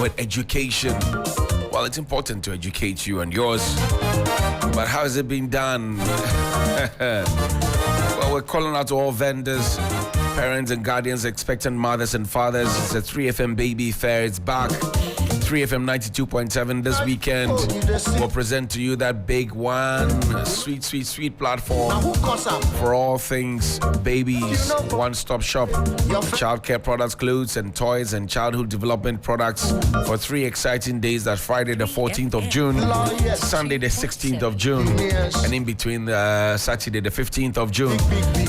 with education. Well, it's important to educate you and yours, but how has it been done? Well, we're calling out to all vendors, parents and guardians, expectant mothers and fathers. It's a 3FM Baby Fair. It's back. 3FM 92.7 this weekend will present to you that big one, sweet platform for all things babies. One-stop shop, childcare products, clothes and toys and childhood development products for 3 exciting days. That's Friday the 14th of June, Sunday the 16th of June, and in between Saturday the 15th of June.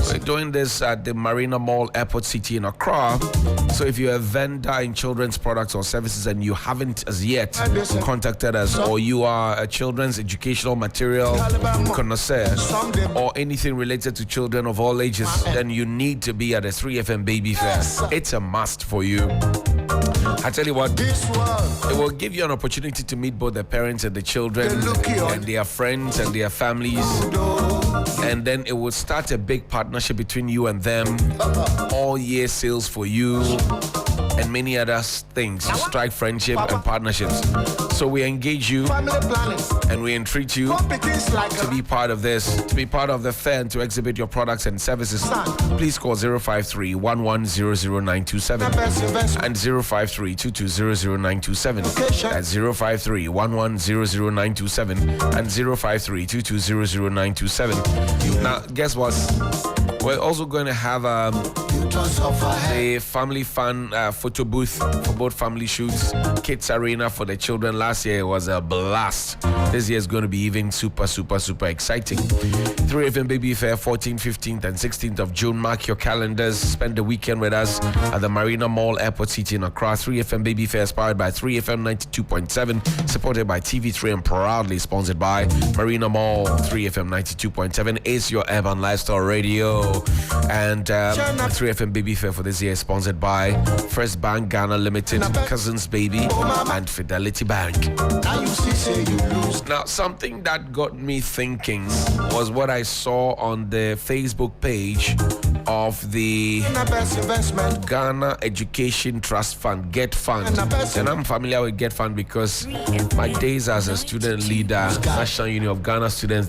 We're doing this at the Marina Mall, Airport City in Accra. So if you're a vendor in children's products or services and you haven't as yet contacted us, or you are a children's educational material connoisseur or anything related to children of all ages, then you need to be at a 3FM Baby Fair. It's a must for you. I tell you what, it will give you an opportunity to meet both the parents and the children and their friends and their families, and then it will start a big partnership between you and them, all year sales for you, and many other things to strike friendship and partnerships. So we engage you and we entreat you to be part of this, to be part of the fair and to exhibit your products and services. Please call 053-1100-927 and 053-2200-927. That's 053-1100-927 and 053-2200-927. Now, guess what? We're also going to have the family fun photo booth for both family shoots. Kids Arena for the children. Last year was a blast. This year is going to be even super exciting. 3FM Baby Fair, 14th, 15th, and 16th of June. Mark your calendars. Spend the weekend with us at the Marina Mall, Airport City in Accra. 3FM Baby Fair, inspired by 3FM 92.7, supported by TV3, and proudly sponsored by Marina Mall. 3FM 92.7 is your urban lifestyle radio. And 3FM Baby Fair for this year is sponsored by First Bank Ghana Limited, Cousins Baby, and Fidelity Bank. Now, something that got me thinking was what I saw on the Facebook page of the Ghana Education Trust Fund, Get Fund. And I'm familiar with Get Fund because my days as a student leader, National Union of Ghana Students,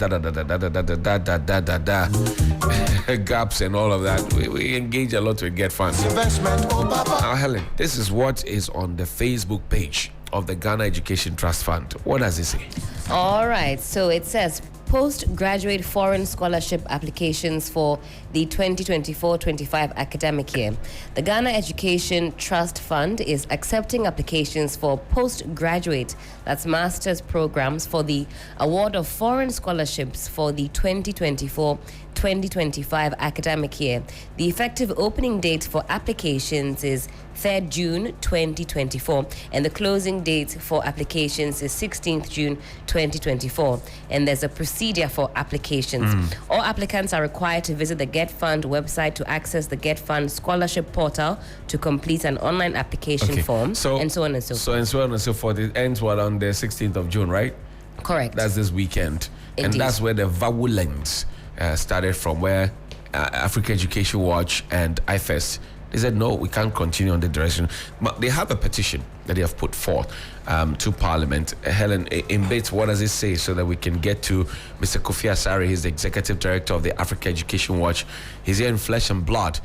gaps and all of that. We engage a lot with Get Fund. Now, Helen, this is what is on the Facebook page of the Ghana Education Trust Fund. What does it say? All right, so it says postgraduate foreign scholarship applications for the 2024-25 academic year. The Ghana Education Trust Fund is accepting applications for postgraduate, that's master's programs, for the award of foreign scholarships for the 2024-2025 academic year. The effective opening date for applications is 3rd June 2024, and the closing date for applications is 16th June 2024. And there's a procedure for applications. All applicants are required to visit the Get Fund website to access the Get Fund scholarship portal to complete an online application form, and so on and so forth. And so on and so forth. It ends on the 16th of June, right? Correct. That's this weekend. Indeed. And that's where the virulence started from, where Africa Education Watch and IFES, they said, no, we can't continue on the direction. But they have a petition that they have put forth to Parliament. Helen, in bits, what does it say so that we can get to Mr. Kofi Asare? He's the Executive Director of the Africa Education Watch. He's here in flesh and blood,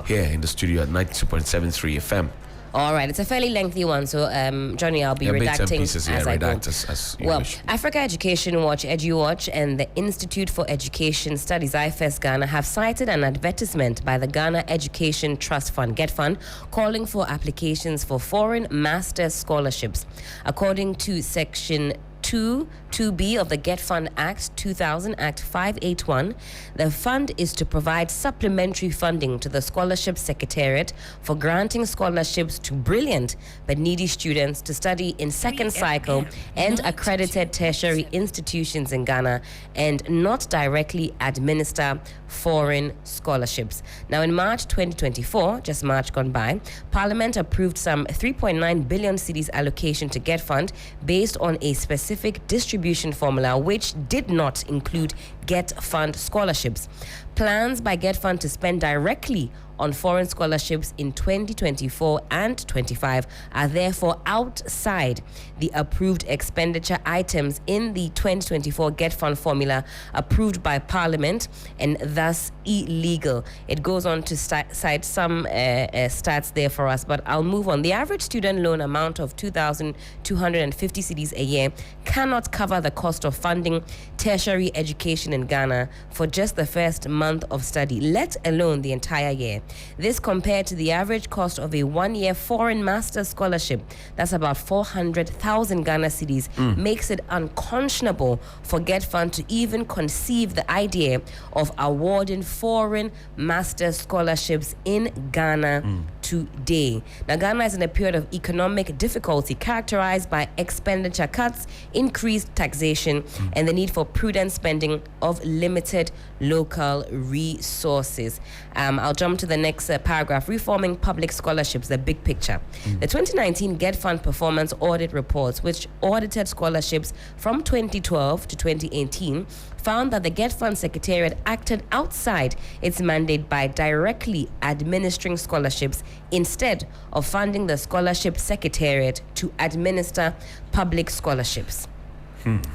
here in the studio at 92.73 FM. All right, it's a fairly lengthy one, so Johnny, I'll be redacting pieces, as I go. As well, wish. Africa Education Watch, EduWatch, and the Institute for Education Studies, IFES Ghana, have cited an advertisement by the Ghana Education Trust Fund, Get Fund, calling for applications for foreign master's scholarships. According to Section 2B of the Get Fund Act 2000, Act 581, the fund is to provide supplementary funding to the Scholarship Secretariat for granting scholarships to brilliant but needy students to study in second cycle and accredited tertiary institutions in Ghana, and not directly administer foreign scholarships. Now, in March 2024, just March gone by, Parliament approved some 3.9 billion cedis allocation to Get Fund based on a specific distribution formula which did not include Get Fund scholarships. Plans by Get Fund to spend directly on foreign scholarships in 2024 and 25 are therefore outside the approved expenditure items in the 2024 Get Fund formula approved by Parliament and thus illegal. It goes on to cite some stats there for us, but I'll move on. The average student loan amount of 2,250 cedis a year cannot cover the cost of funding tertiary education in Ghana for just the first month of study, let alone the entire year. This compared to the average cost of a one-year foreign master's scholarship, that's about 400,000 Ghana cedis, makes it unconscionable for Get Fund to even conceive the idea of awarding foreign master's scholarships in Ghana today. Now, Ghana is in a period of economic difficulty characterized by expenditure cuts, increased taxation, and the need for prudent spending of limited local resources. I'll jump to the next paragraph. Reforming public scholarships, the big picture. The 2019 Get Fund performance audit reports, which audited scholarships from 2012 to 2018, found that the Get Fund Secretariat acted outside its mandate by directly administering scholarships instead of funding the Scholarship Secretariat to administer public scholarships.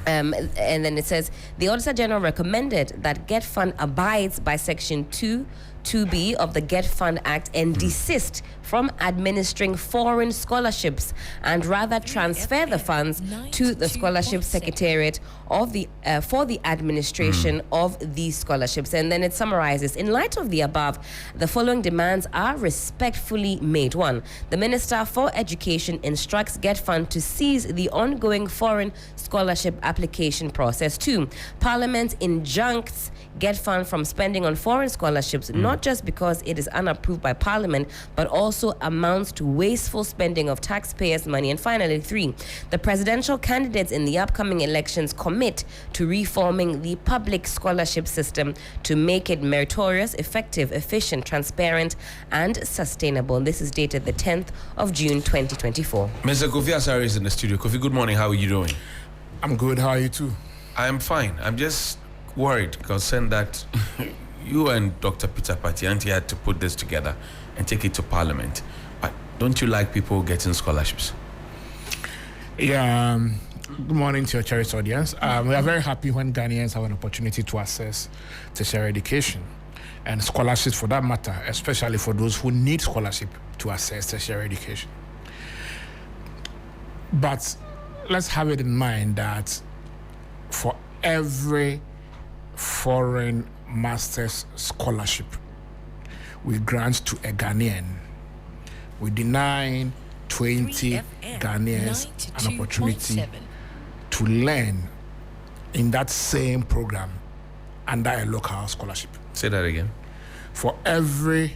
And then it says, the Auditor General recommended that Get Fund abides by Section 2(b) of the Get Fund Act and desist from administering foreign scholarships and rather transfer the funds to the Scholarship Secretariat of the for the administration of these scholarships. And then it summarizes, in light of the above, the following demands are respectfully made. 1, the Minister for Education instructs Get Fund to cease the ongoing foreign scholarship application process. 2, Parliament injuncts Get Fund from spending on foreign scholarships, not just because it is unapproved by Parliament, but also amounts to wasteful spending of taxpayers' money. And finally, 3, the presidential candidates in the upcoming elections commit to reforming the public scholarship system to make it meritorious, effective, efficient, transparent, and sustainable. And this is dated the 10th of June, 2024. Mr. Kofi Asare is in the studio. Kofi, good morning. How are you doing? I'm good. How are you too? I'm fine. I'm just worried, concerned that you and Dr. Peter Patianti had to put this together and take it to Parliament. But don't you like people getting scholarships? Yeah. Good morning to your cherished audience. We are very happy when Ghanaians have an opportunity to access tertiary education and scholarships for that matter, especially for those who need scholarship to access tertiary education. But let's have it in mind that for every foreign master's scholarship we grant to a Ghanaian, we deny 20 Ghanaians an opportunity to learn in that same program under a local scholarship. Say that again. For every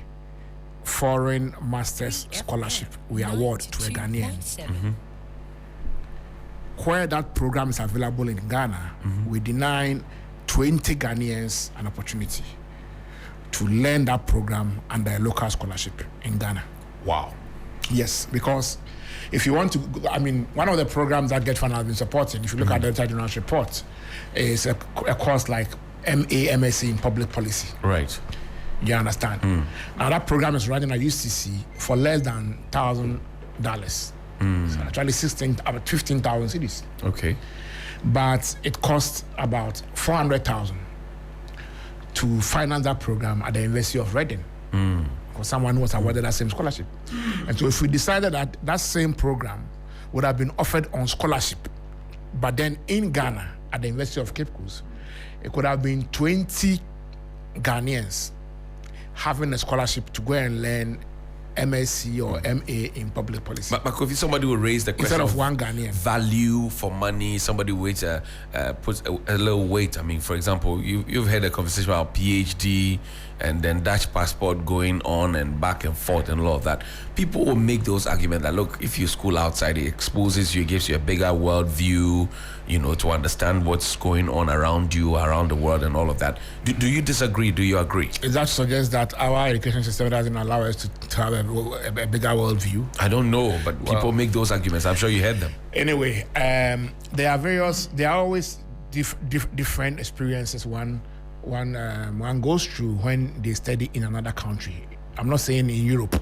foreign master's scholarship we award to a Ghanaian, where that program is available in Ghana, we deny 20 Ghanaians an opportunity to learn that program under a local scholarship in Ghana. Wow. Yes, because if you want to, one of the programs that Get Fund has been supporting, if you look at the Auditor General's report, is a course like MSc in public policy. Right. You understand? Now that program is running at UCC for less than $1,000. So actually 15,000 cedis. Okay. But it costs about 400,000 to finance that program at the University of Reading for someone who was awarded that same scholarship. And so if we decided that that same program would have been offered on scholarship, but then in Ghana at the University of Cape Coast, it could have been 20 Ghanaians having a scholarship to go and learn MSc or MA in public policy. But Kofi, somebody will raise the question instead of one Ghanaian. Value for money. Somebody puts a little weight. For example, you've had a conversation about PhD and then Dutch passport going on and back and forth and all of that. People will make those arguments that, look, if you school outside, it exposes you, it gives you a bigger world view, to understand what's going on around you, around the world and all of that. Do you disagree? Do you agree? That suggests that our education system doesn't allow us to have a bigger world view. I don't know, but people make those arguments. I'm sure you heard them. Anyway, there are always different experiences one goes through when they study in another country. I'm not saying in Europe.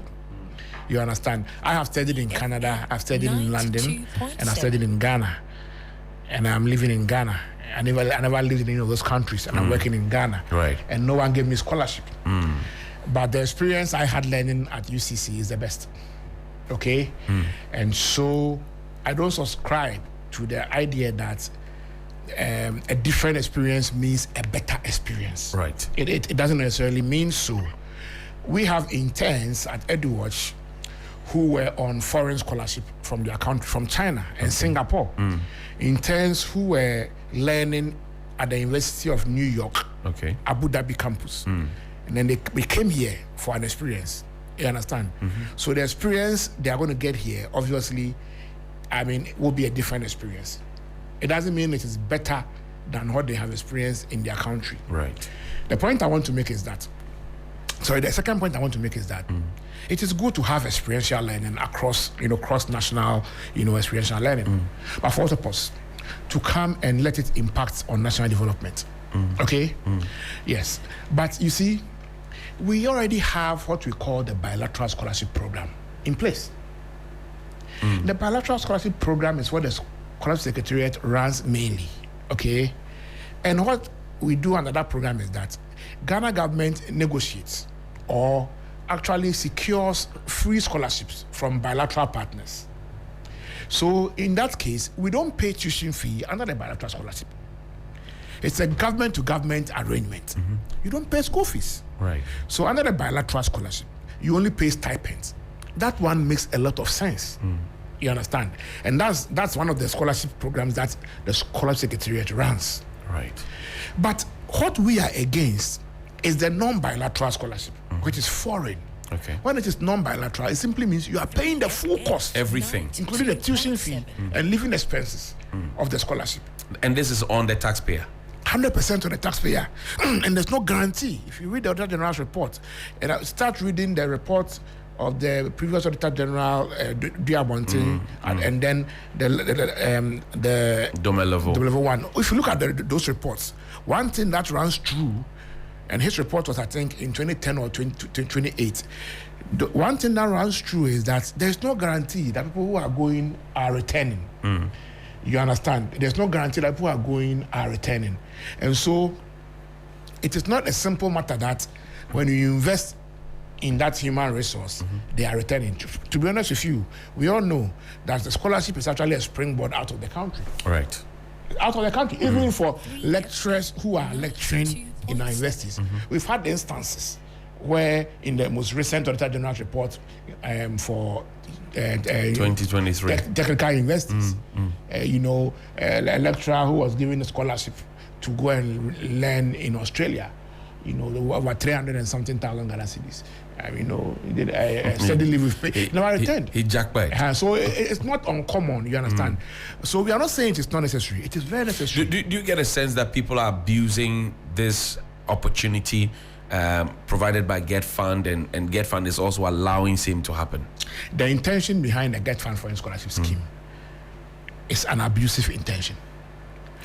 You understand? I have studied in Canada, I've studied in London, and I've studied in Ghana. And I'm living in Ghana. I never lived in any of those countries, and I'm working in Ghana. Right. And no one gave me scholarship. But the experience I had learning at UCC is the best. Okay? And so I don't subscribe to the idea that a different experience means a better experience. Right. It doesn't necessarily mean so. We have interns at EduWatch who were on foreign scholarship from their country, from China and Singapore. Interns who were learning at the University of New York, Abu Dhabi campus. And then they came here for an experience. You understand? So the experience they are going to get here, obviously, it will be a different experience. It doesn't mean it is better than what they have experienced in their country. Right. The point I want to make is that, the second point I want to make is that it is good to have experiential learning across, cross-national, experiential learning. But for what purpose? To come and let it impact on national development. Okay? Yes. But you see, we already have what we call the bilateral scholarship program in place. The bilateral scholarship program is what the Scholarship Secretariat runs mainly. Okay? And what we do under that program is that Ghana government negotiates or actually secures free scholarships from bilateral partners. So in that case, we don't pay tuition fee under the bilateral scholarship. It's a government-to-government arrangement. You don't pay school fees. Right. So under the bilateral scholarship, you only pay stipends. That one makes a lot of sense. You understand? And that's one of the scholarship programs that the Scholarship Secretariat runs. Right. But what we are against is the non-bilateral scholarship, which is foreign. Okay. When it is non-bilateral, it simply means you are paying the full cost. Everything. Including the tuition fee and living expenses of the scholarship. And this is on the taxpayer. 100% on the taxpayer. And there's no guarantee. If you read the Auditor General's report, and I start reading the report of the previous Auditor General, Diabonte, and then the Dome level one. If you look at those reports, one thing that runs true, and his report was, I think, in 2010 or 2028, the one thing that runs true is that there's no guarantee that people who are going are returning. You understand? There's no guarantee that people who are going are returning. And so it is not a simple matter that when you invest in that human resource, they are returning. To be honest with you, we all know that the scholarship is actually a springboard out of the country. Right. Out of the country, even for lecturers who are lecturing in our universities. We've had instances where in the most recent Auditor General's report for 2023 technical universities, a lecturer who was given a scholarship to go and learn in Australia, over 300 and something thousand Ghana cedis. He did a steady leave with pay. Never returned. He jackpot. So it's not uncommon, you understand? So we are not saying it is not necessary. It is very necessary. Do you get a sense that people are abusing this opportunity provided by Get Fund, and Get Fund is also allowing same to happen? The intention behind the Get Fund Foreign Scholarship Scheme is an abusive intention.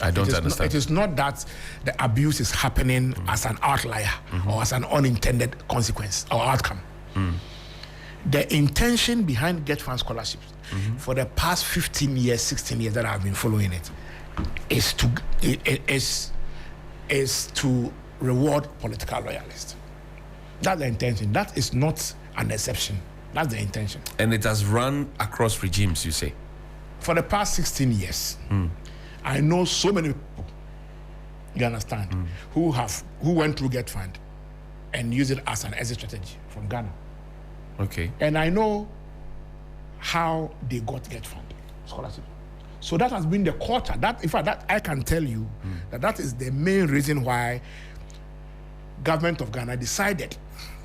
I don't understand. It is not that the abuse is happening as an outlier or as an unintended consequence or outcome. The intention behind Get Fund scholarships for the past 15 years, 16 years that I've been following it is to reward political loyalists. That's the intention. That is not an exception. That's the intention. And it has run across regimes, you say? For the past 16 years. I know so many people, you understand, who went through Get Fund and used it as an exit strategy from Ghana. Okay. And I know how they got Get Fund scholarship. So that has been the quarter. In fact, that I can tell you that is the main reason why government of Ghana decided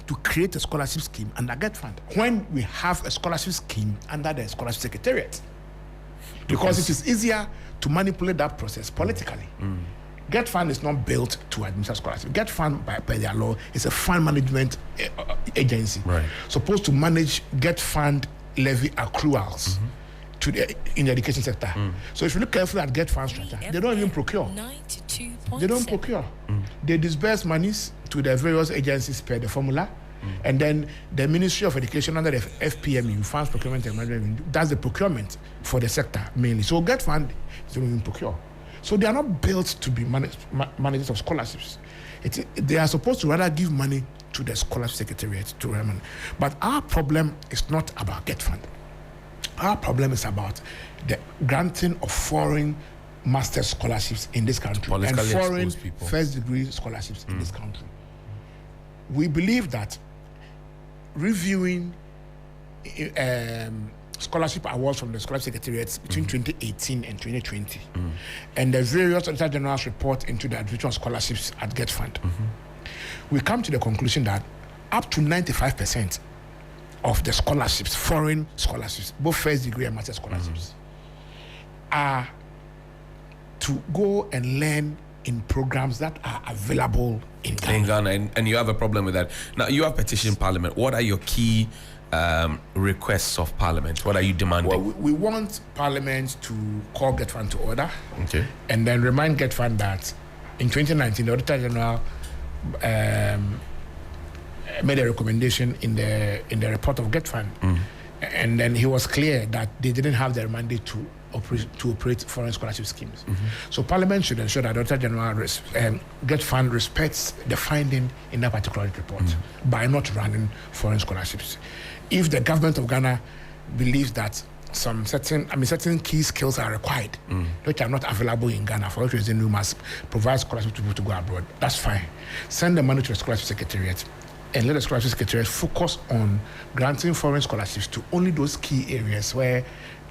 to create a scholarship scheme under Get Fund when we have a scholarship scheme under the Scholarship Secretariat. Because it is easier to manipulate that process politically. Get Fund is not built to administer scholarship. Get Fund, by their law, is a fund management agency, supposed to manage Get Fund levy accruals in the education sector. So if you look carefully at Get Fund structure, they don't even procure. They don't procure. They disperse monies to the various agencies per the formula, And then the Ministry of Education under the FPMU, Funds Procurement and Management, does the procurement for the sector mainly. So Get Fund is going to procure. So they are not built to be managers of scholarships. They are supposed to rather give money to the scholarship secretariat to run. But our problem is not about Get Fund. Our problem is about the granting of foreign master's scholarships in this country and foreign first degree scholarships in this country. We believe that reviewing scholarship awards from the scholarship secretariats between 2018 and 2020 and the various Auditor General's report into the administration of scholarships at Get Fund, we come to the conclusion that up to 95% of the scholarships, foreign scholarships, both first degree and master's scholarships, are to go and learn in programs that are available in Ghana. And you have a problem with that. Now, you have petitioned Parliament. What are your key requests of Parliament? What are you demanding? Well, we want Parliament to call Get Fund to order, okay, and then remind Get Fund that in 2019, the Auditor General made a recommendation in the report of Get Fund, and then he was clear that they didn't have their mandate to operate foreign scholarship schemes. So Parliament should ensure that the Auditor General Get Fund respects the finding in that particular report by not running foreign scholarships. If the government of Ghana believes that certain key skills are required, which are not available in Ghana, for which reason we must provide scholarships to people to go abroad, that's fine. Send the money to the Scholarship Secretariat and let the Scholarship Secretariat focus on granting foreign scholarships to only those key areas where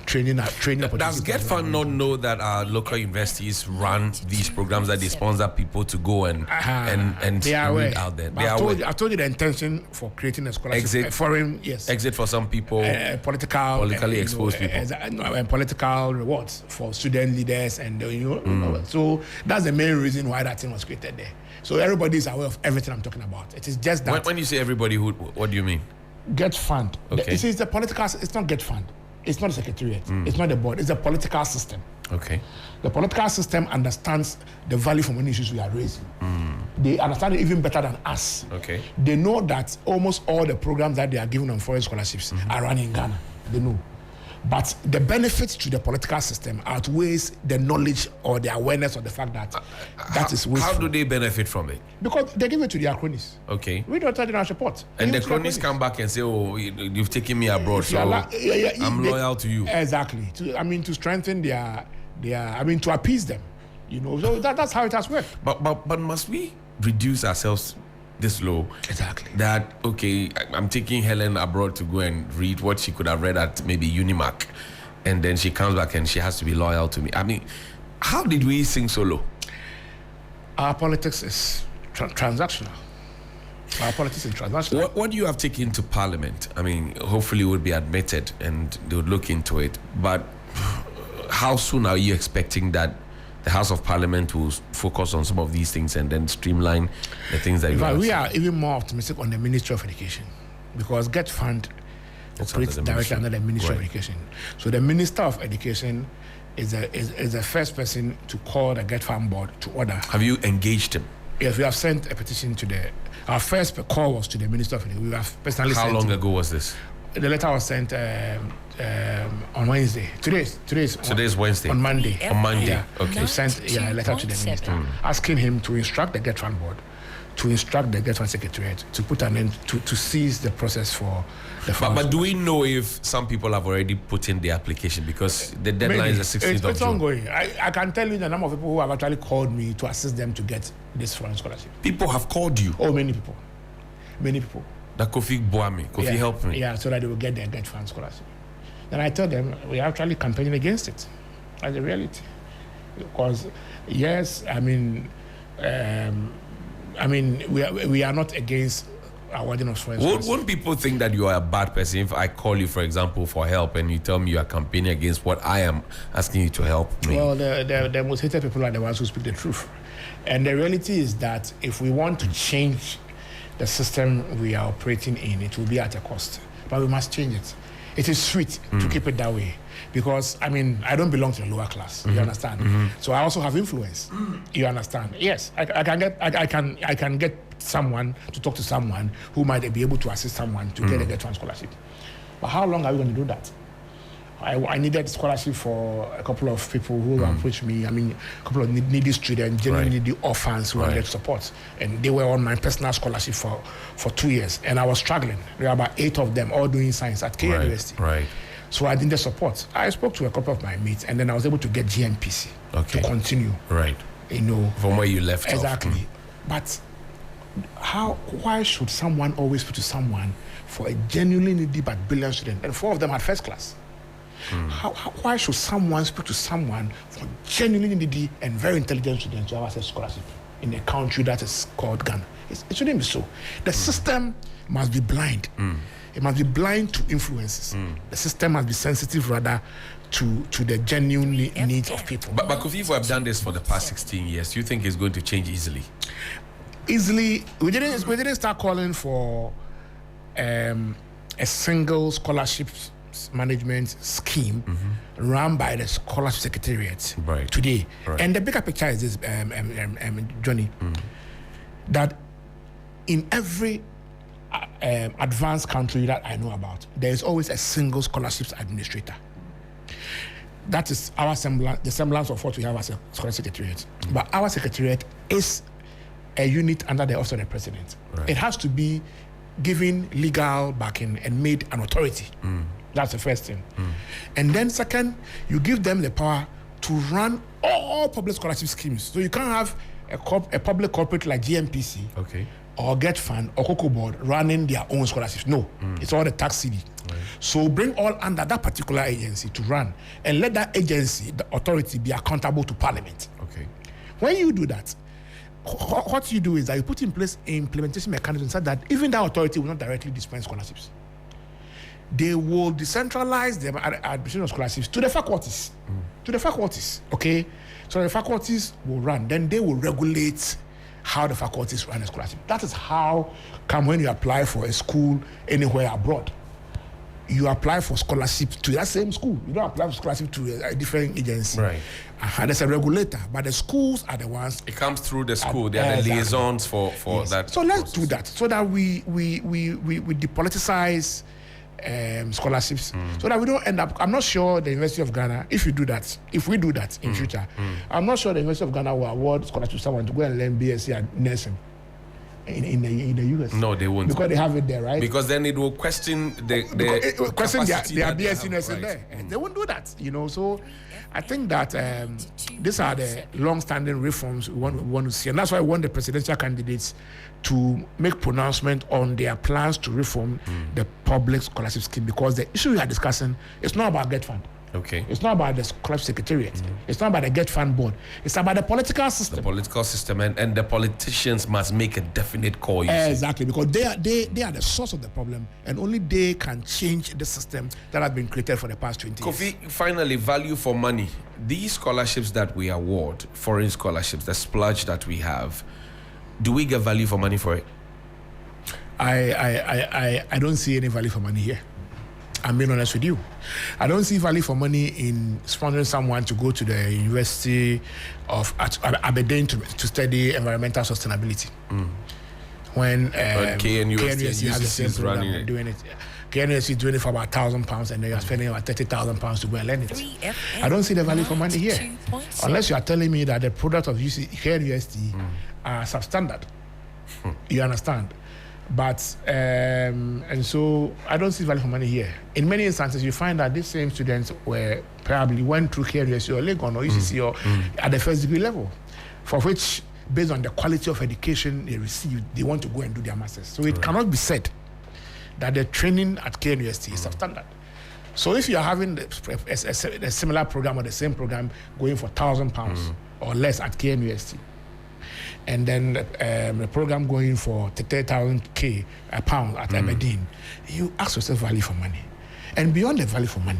training Does Get Fund not know that our local universities run these programs, that they sponsor people to go and they are read out there? I told you the intention for creating a scholarship foreign exit for some people, politically exposed people, and political rewards for student leaders, and so that's the main reason why that thing was created there. So everybody is aware of everything I'm talking about. It is just that when you say everybody, what do you mean? Get Fund. Okay. It's the political. It's not Get Fund. It's not the secretariat. It's not the board. It's the political system. Okay. The political system understands the value for many issues we are raising. They understand it even better than us. Okay. They know that almost all the programs that they are giving on foreign scholarships are run in Ghana. They know. But the benefits to the political system outweighs the knowledge or the awareness of the fact that that is wasteful. How do they benefit from it? Because they give it to their cronies. Okay. We don't tell our support. And the cronies come back and say, "Oh, you've taken me abroad, so I'm loyal to you." Exactly. To strengthen to appease them. So that's how it has worked. But must we reduce ourselves this low? Exactly. That, okay, I'm taking Helen abroad to go and read what she could have read at maybe Unimac, and then she comes back and she has to be loyal to me. I mean, how did we sink so low? Our politics is transactional. Our politics is transactional. What do you have taken to Parliament? I mean, hopefully it would be admitted and they would look into it. But how soon are you expecting that the House of Parliament will focus on some of these things and then streamline the things that we are even more optimistic on the Ministry of Education, because Get Fund operates directly under the Ministry of Education. So the Minister of Education is the first person to call the Get Fund board to order. Have you engaged him? Yes, we have sent a petition to our first call was to the Minister of Education. We have personally sent. How long ago was this? The letter was sent on Wednesday. Today's Wednesday. On Monday. On Monday. Yeah. Okay. We sent a letter to the minister asking him to instruct the Get Fund board, to instruct the Get Fund secretariat to put an end to cease the process for the funds. But do we know if some people have already put in the application, because the deadline is the 16th of June? It's ongoing. I can tell you the number of people who have actually called me to assist them to get this foreign scholarship. People have called you? Oh, many people. Many people. That Kofi helped me. Yeah, so that they will get their Get Fund scholarship. Then I told them we are actually campaigning against it. That's the reality. Because yes, we are not against awarding of foreign scholarships. Won't people think that you are a bad person if I call you, for example, for help, and you tell me you are campaigning against what I am asking you to help me? Well, the most hated people are the ones who speak the truth. And the reality is that if we want to change the system we are operating in, it will be at a cost. But we must change it. It is sweet to keep it that way. Because, I mean, I don't belong to the lower class. You understand? So I also have influence. You understand? Yes, I can get someone to talk to someone who might be able to assist someone to get a Get One scholarship. But how long are we going to do that? I needed scholarship for a couple of people who approached me. I mean, a couple of needy students, genuinely needy orphans who wanted support. And they were on my personal scholarship for 2 years. And I was struggling. There were about 8 of them all doing science at K University. Right. So I needed support. I spoke to a couple of my mates, and then I was able to get GNPC to continue. Right. You know. From where you left exactly. off. But why should someone always put to someone for a genuinely needy but brilliant student? And 4 of them had first class. Why should someone speak to someone for genuinely needy and very intelligent students to have access to scholarship in a country that is called Ghana? It shouldn't be so. The system must be blind. It must be blind to influences. The system must be sensitive rather to the genuine needs of people. But Kofi, if we have done this for the past 16 years, do you think it's going to change easily? Easily, we didn't start calling for a single scholarship management scheme run by the scholarship secretariat today. And the bigger picture is this, Johnny, that in every advanced country that I know about, there is always a single scholarships administrator. That is our the semblance of what we have as a scholarship secretariat. But our secretariat is a unit under the office of the president. It has to be given legal backing and made an authority. That's the first thing. And then second, you give them the power to run all public scholarship schemes. So you can't have a public corporate like GMPC or Get Fund or Cocoa Board running their own scholarships. No, it's all the tax city. So bring all under that particular agency to run and let that agency, the authority, be accountable to Parliament. When you do that, what you do is that you put in place implementation mechanisms so that even that authority will not directly dispense scholarships. They will decentralize the administration of scholarships to the faculties. To the faculties, okay? So the faculties will run. Then they will regulate how the faculties run a scholarship. That is how come when you apply for a school anywhere abroad, you apply for scholarship to that same school. You don't apply for scholarship to a different agency. There's a regulator, but the schools are the ones. It comes through the school. They are the liaisons for that. So let's do that so that we depoliticize scholarships, so that we don't end up. I'm not sure the University of Ghana, if we do that in future, I'm not sure the University of Ghana will award scholarship to someone to go and learn BSc and nursing in the US. No, they won't, because they have it there, right? Because then it will question their BSc nursing there, and they won't do that, you know. So I think that these are the long-standing reforms we want to see, and that's why we want the presidential candidates to make pronouncement on their plans to reform the public scholarship scheme, because the issue we are discussing is not about Get Fund. It's not about the scholarship secretariat. It's not about the Get Fund board. It's about the political system. The political system, and the politicians must make a definite call. Exactly, because they are the source of the problem, and only they can change the system that has been created for the past 20 years. Kofi, finally, value for money. These scholarships that we award, foreign scholarships, the splurge that we have, do we get value for money for it? I don't see any value for money here. I'm being honest with you. I don't see value for money in sponsoring someone to go to the University of Aberdeen to study environmental sustainability. When KNUST has the same program doing it. KNUST is doing it for about £1,000, and then you're spending about £30,000 to go and learn it. I don't see the value for money here, unless you are telling me that the product of KNUST are substandard. You understand? But and so I don't see value for money here. In many instances, you find that these same students were probably went through KNUST or Legon or UCC or at the first degree level, for which, based on the quality of education they received, they want to go and do their masters. So it cannot be said that the training at KNUST is substandard. So if you are having a similar program or the same program going for £1,000 or less at KNUST, and then the program going for 30,000 pounds at Aberdeen, you ask yourself value for money. And beyond the value for money,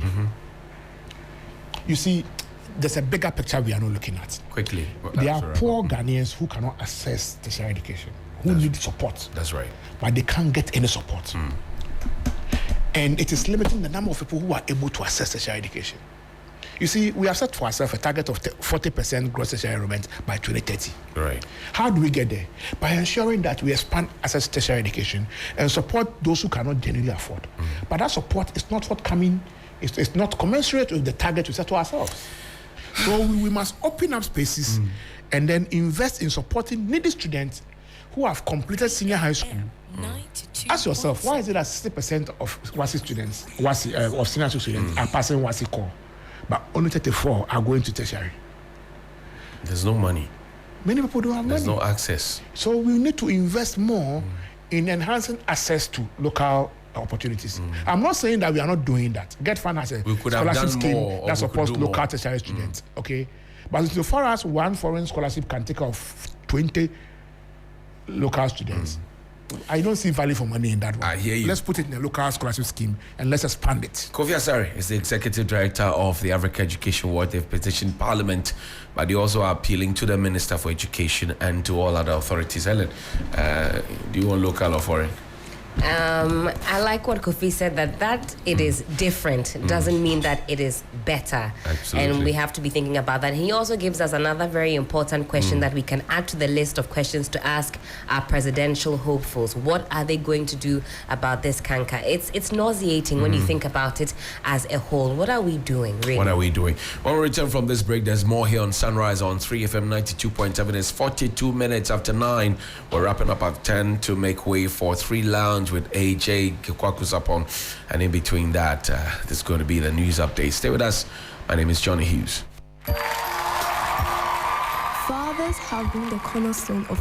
you see, there's a bigger picture we are not looking at. Quickly. There are poor Ghanaians who cannot access tertiary education, who need support. That's right. But they can't get any support. And it is limiting the number of people who are able to access tertiary education. You see, we have set for ourselves a target of 40% gross tertiary enrollment by 2030. Right. How do we get there? By ensuring that we expand access to tertiary education and support those who cannot genuinely afford. But that support is not forthcoming, it's not commensurate with the target we set to ourselves. So we must open up spaces and then invest in supporting needy students who have completed senior high school. Ask yourself, why is it that 60% of WASI students, of senior high school students are passing WASI core, but only 34 are going to tertiary? There's no money. Many people don't have There's money. no access. So we need to invest more in enhancing access to local opportunities. I'm not saying that we are not doing that. GetFund has a scholarship scheme that supports local tertiary students. Okay, but so far as one foreign scholarship can take off 20 local students, I don't see value for money in that one. I hear you. Let's put it in a local scholarship scheme and let's expand it. Kofi Asare is the executive director of the Africa Education Award. They've petitioned Parliament, but they also are appealing to the Minister for Education and to all other authorities. Helen, do you want local or foreign? I like what Kofi said, that it is different doesn't mean that it is better. Absolutely. And we have to be thinking about that. He also gives us another very important question that we can add to the list of questions to ask our presidential hopefuls. What are they going to do about this canker? It's nauseating when you think about it as a whole. What are we doing, really? What are we doing? When we return from this break, there's more here on Sunrise on 3FM 92.7. It's 42 minutes after 9. We're wrapping up at 10 to make way for 3 Lounge with AJ Kwakusapon. And in between that, this is going to be the news update. Stay with us. My name is Johnny Hughes. Fathers have been the cornerstone of